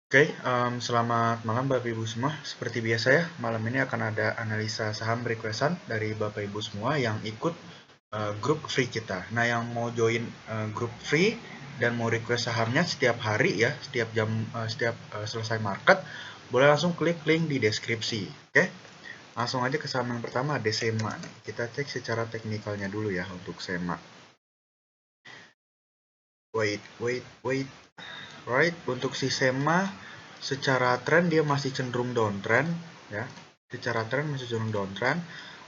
Selamat malam Bapak Ibu semua. Seperti biasa ya, malam ini akan ada analisa saham requestan dari Bapak Ibu semua yang ikut grup free kita. Nah, yang mau join grup free dan mau request sahamnya setiap hari ya, setiap jam, selesai market, boleh langsung klik link di deskripsi. Oke, langsung aja ke saham yang pertama, ada SEMA. Kita cek secara teknikalnya dulu ya untuk SEMA. Wait. Right, untuk si SEMA secara tren dia masih cenderung downtrend ya. Secara tren masih cenderung downtrend.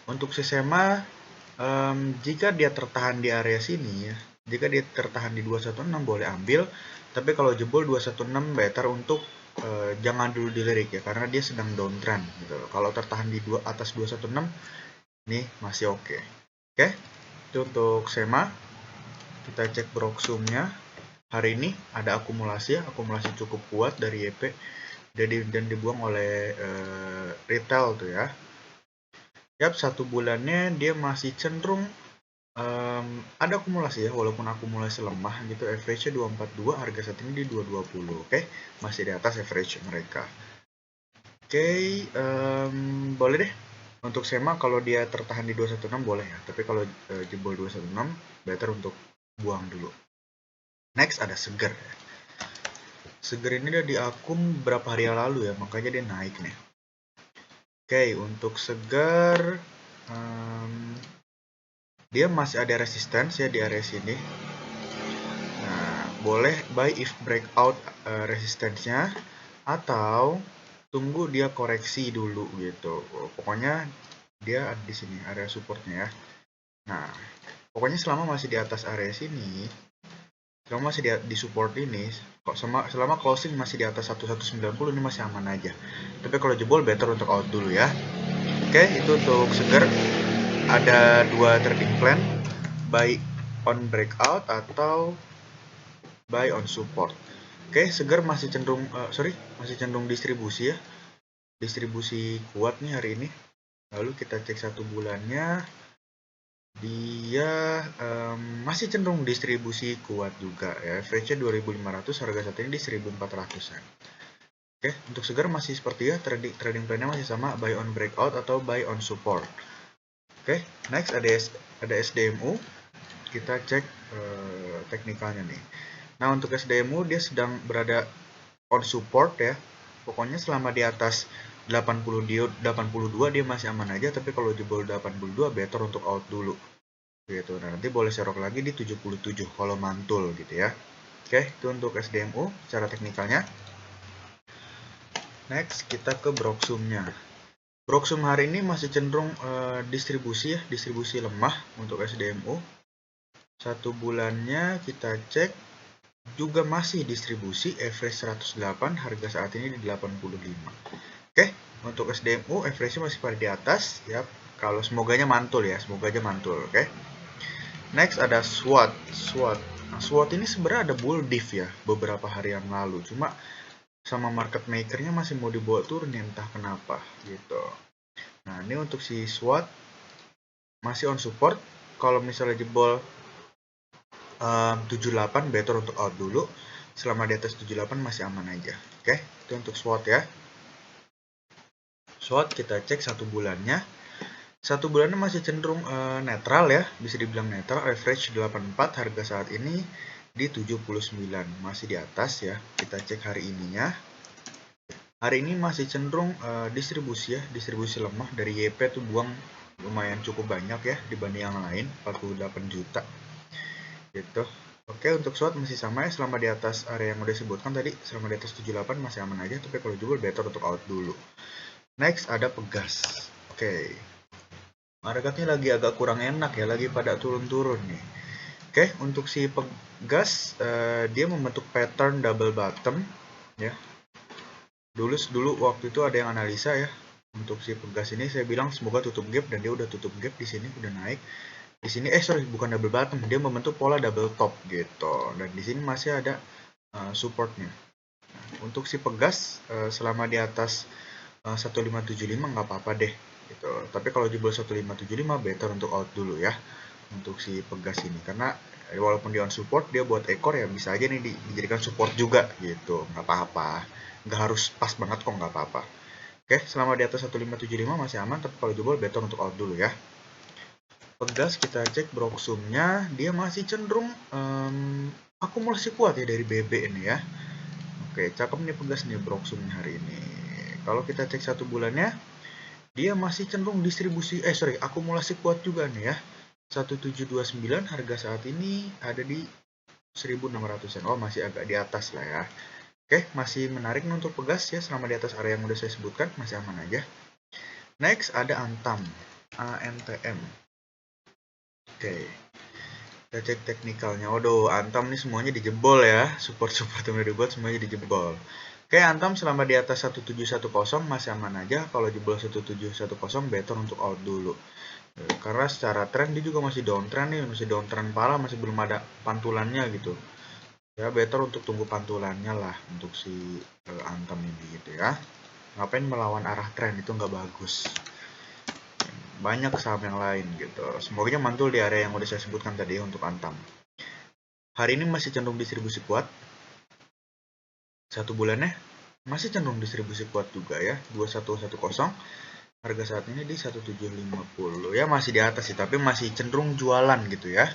Untuk si SEMA jika dia tertahan di area sini ya, jika dia tertahan di 216 boleh ambil, tapi kalau jebol 216 better untuk jangan dulu dilirik ya karena dia sedang downtrend gitu. Kalau tertahan di atas 216 nih masih oke. Oke. Itu untuk SEMA. Kita cek Broksumnya. Hari ini ada akumulasi cukup kuat dari YP dan dibuang oleh retail tuh ya. Yap, 1 bulannya dia masih cenderung ada akumulasi ya, walaupun akumulasi lemah gitu. Average-nya 242, harga saat ini di 220. Oke, masih di atas average mereka. Oke, boleh deh. Untuk SEMA kalau dia tertahan di 216 boleh ya, tapi kalau jebol 216 better untuk buang dulu. Next ada Seger. Seger ini udah diakum berapa hari yang lalu ya, makanya dia naik nih. Oke, untuk Seger dia masih ada resistance ya di area sini. Nah, boleh buy if breakout resistance-nya atau tunggu dia koreksi dulu gitu. Pokoknya dia ada di sini area supportnya ya. Nah, pokoknya selama masih di atas area sini, selama masih di support ini, kok selama closing masih di atas 1190 ini masih aman aja. Tapi kalau jebol better untuk out dulu ya. Oke, itu untuk Seger. Ada 2 trading plan, buy on breakout atau buy on support. Oke, Seger masih cenderung masih cenderung distribusi ya. Distribusi kuat nih hari ini. Lalu kita cek 1 bulannya. Dia masih cenderung distribusi kuat juga ya. Average-nya 2500, harga saat ini di 1400-an. Oke, untuk Seger masih seperti ya, trading plan-nya masih sama, buy on breakout atau buy on support. Oke, next ada SDMU. Kita cek teknikalnya nih. Nah, untuk SDMU dia sedang berada on support ya. Pokoknya selama di atas 82 dia masih aman aja, tapi kalau jebol 82 better untuk out dulu. Gitu. Nah, nanti boleh serok lagi di 77 kalau mantul gitu ya. Oke, itu untuk SDMU secara teknikalnya. Next, kita ke Broksumnya. Broksum hari ini masih cenderung distribusi ya, distribusi lemah untuk SDMU. 1 bulannya kita cek juga masih distribusi, average 108, harga saat ini di 85. Oke, untuk SDMU average-nya masih pada di atas ya. Kalau semoganya mantul ya, semoga aja mantul, oke. Next ada SWOT. Nah, SWOT ini sebenarnya ada bull diff ya beberapa hari yang lalu, cuma sama market makernya masih mau dibawa turun ya, entah kenapa gitu. Nah, ini untuk si SWOT masih on support. Kalau misalnya jebol 78 better untuk out dulu. Selama di atas 78 masih aman aja. Oke, itu untuk SWOT ya. SWOT kita cek 1 bulannya. 1 bulannya masih cenderung netral ya, bisa dibilang netral. Average 84, harga saat ini di 79, masih di atas ya. Kita cek hari ininya. Hari ini masih cenderung distribusi ya, distribusi lemah. Dari YP tuh buang lumayan cukup banyak ya dibanding yang lain, 48 juta gitu. Oke, untuk SWOT masih sama ya, selama di atas area yang udah disebutkan tadi, selama di atas 78 masih aman aja, tapi kalau jebol better untuk out dulu. Next ada Pegas. Oke, marketnya lagi agak kurang enak ya, lagi pada turun-turun nih. Oke, untuk si Pegas dia membentuk pattern double bottom ya. Dulu waktu itu ada yang analisa ya, untuk si Pegas ini saya bilang semoga tutup gap, dan dia udah tutup gap di sini, udah naik. Di sini bukan double bottom, dia membentuk pola double top gitu. Dan di sini masih ada supportnya. Nah, untuk si Pegas selama di atas 1575 nggak apa-apa deh gitu. Tapi kalau jebol 1575 better untuk out dulu ya untuk si Pegas ini, karena walaupun dia on support, dia buat ekor ya bisa aja nih dijadikan support juga gitu, nggak apa-apa. nggak harus pas banget kok, nggak apa-apa. Oke, selama di atas 1575 masih aman, tapi kalau jebol better untuk out dulu ya. Pegas kita cek Broxum-nya, dia masih cenderung akumulasi kuat ya dari BB ini ya. Oke, cakep nih pegas nih Broxum hari ini. Kalau kita cek 1 bulannya, dia masih cenderung akumulasi kuat juga nih ya. 1729 harga saat ini ada di 1600-an. Oh, masih agak di atas lah ya. Oke, masih menarik untuk pegas ya, selama di atas area yang udah saya sebutkan, masih aman aja. Next, ada Antam, ANTM. Oke, kita cek teknikalnya. Waduh, Antam nih semuanya dijebol ya. Support-support yang udah dibuat semuanya dijebol. Oke, Antam selama di atas 1710 masih aman aja. Kalau jebol 1710 better untuk out dulu. Karena secara tren dia juga masih downtrend nih, masih downtrend parah, masih belum ada pantulannya gitu. Ya better untuk tunggu pantulannya lah untuk si Antam ini gitu ya. Ngapain melawan arah tren, itu nggak bagus. Banyak saham yang lain gitu. Semoga mantul di area yang udah saya sebutkan tadi untuk Antam. Hari ini masih cenderung distribusi kuat. 1 bulannya masih cenderung distribusi kuat juga ya. 2110. Harga saat ini di 1750 ya, masih di atas sih, tapi masih cenderung jualan gitu ya.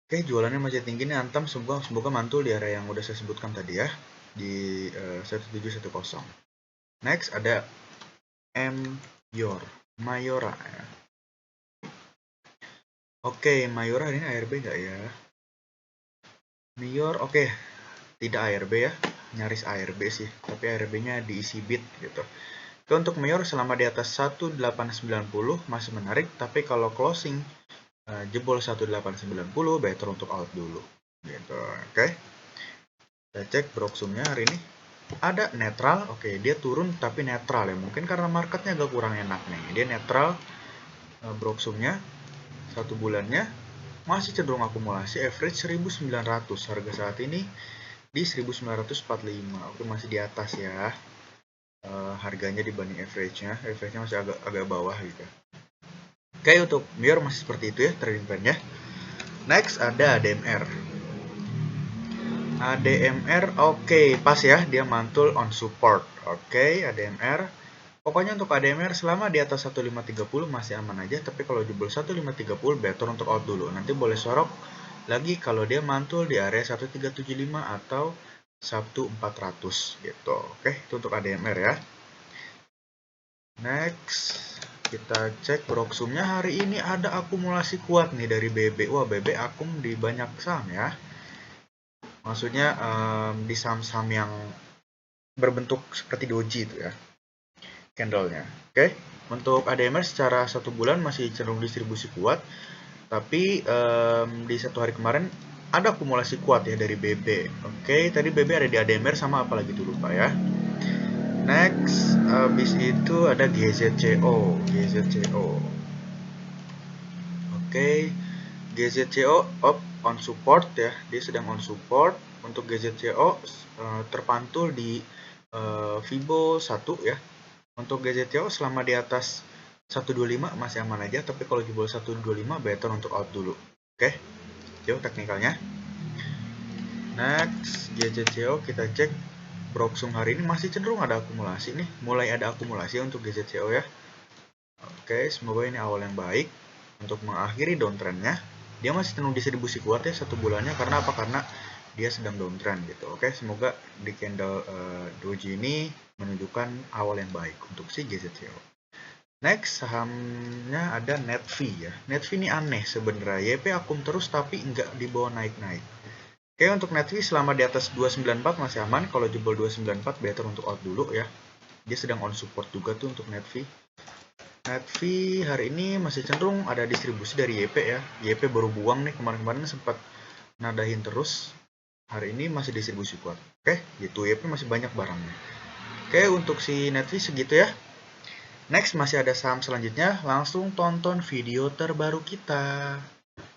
Oke, jualannya masih tinggi nih Antam, semoga mantul di area yang udah saya sebutkan tadi ya, di 1710. Next ada Mayora ya. Oke, Mayora ini ARB nggak ya? Mayor, oke, tidak ARB ya, nyaris ARB sih, tapi ARB-nya diisi bit gitu. Oke, untuk Mayor selama di atas 1890 masih menarik, tapi kalau closing jebol 1890 better untuk out dulu gitu. Oke, kita cek Broxum-nya hari ini ada netral. Oke, dia turun tapi netral ya, mungkin karena marketnya agak kurang enak nih. Dia netral. Broxum-nya 1 bulannya masih cenderung akumulasi, average 1900, harga saat ini di 1945. Oke, masih di atas ya harganya dibanding average-nya masih agak bawah gitu. Oke, untuk Mayor masih seperti itu ya trading plan-nya. Next ada ADMR. Oke, pas ya, dia mantul on support. Oke, ADMR. Pokoknya untuk ADMR selama di atas 1530 masih aman aja, tapi kalau jebol 1530 better untuk out dulu. Nanti boleh sorok lagi kalau dia mantul di area 1375 atau Sabtu 400 gitu. Oke, itu untuk ADMR ya. Next, kita cek Broxum-nya hari ini ada akumulasi kuat nih dari BB. Wah, BB akum di banyak saham ya. Maksudnya di saham-saham yang berbentuk seperti doji itu ya, candle-nya. Oke, untuk ADMR secara 1 bulan masih cenderung distribusi kuat, tapi di 1 hari kemarin ada akumulasi kuat ya dari BB. Oke, tadi BB ada di ADMR sama apa lagi tuh lupa ya. Next, habis itu ada GZCO. Oke, GZCO up on support ya, dia sedang on support. Untuk GZCO terpantul di Fibo 1 ya. Untuk GZCO selama di atas 125 masih aman aja, tapi kalau di bawah 125 better untuk out dulu. Oke, yuk teknikalnya. Next, GZCO kita cek Broxum hari ini masih cenderung ada akumulasi nih, mulai ada akumulasi untuk GZCO ya. Oke, semoga ini awal yang baik untuk mengakhiri downtrendnya. Dia masih cenderung distribusi kuat ya 1 bulannya, karena apa? Karena dia sedang downtrend gitu. Oke, semoga di candle doji ini menunjukkan awal yang baik untuk si GZCO. Next, sahamnya ada Netvi ya. Netvi ini aneh sebenarnya, YP akum terus tapi nggak dibawa naik-naik. Oke, untuk Netvi selama di atas 294 masih aman. Kalau jebol 294 better untuk out dulu ya. Dia sedang on support juga tuh untuk Netvi. Netvi hari ini masih cenderung ada distribusi dari YP ya. YP baru buang nih, kemarin-kemarin sempat nadahin terus. Hari ini masih distribusi kuat. Oke, gitu, YP masih banyak barangnya. Oke, untuk si Netvi segitu ya. Next, masih ada saham selanjutnya. Langsung tonton video terbaru kita.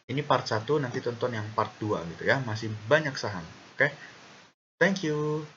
Ini part 1, nanti tonton yang part 2 gitu ya. Masih banyak saham. Oke, thank you.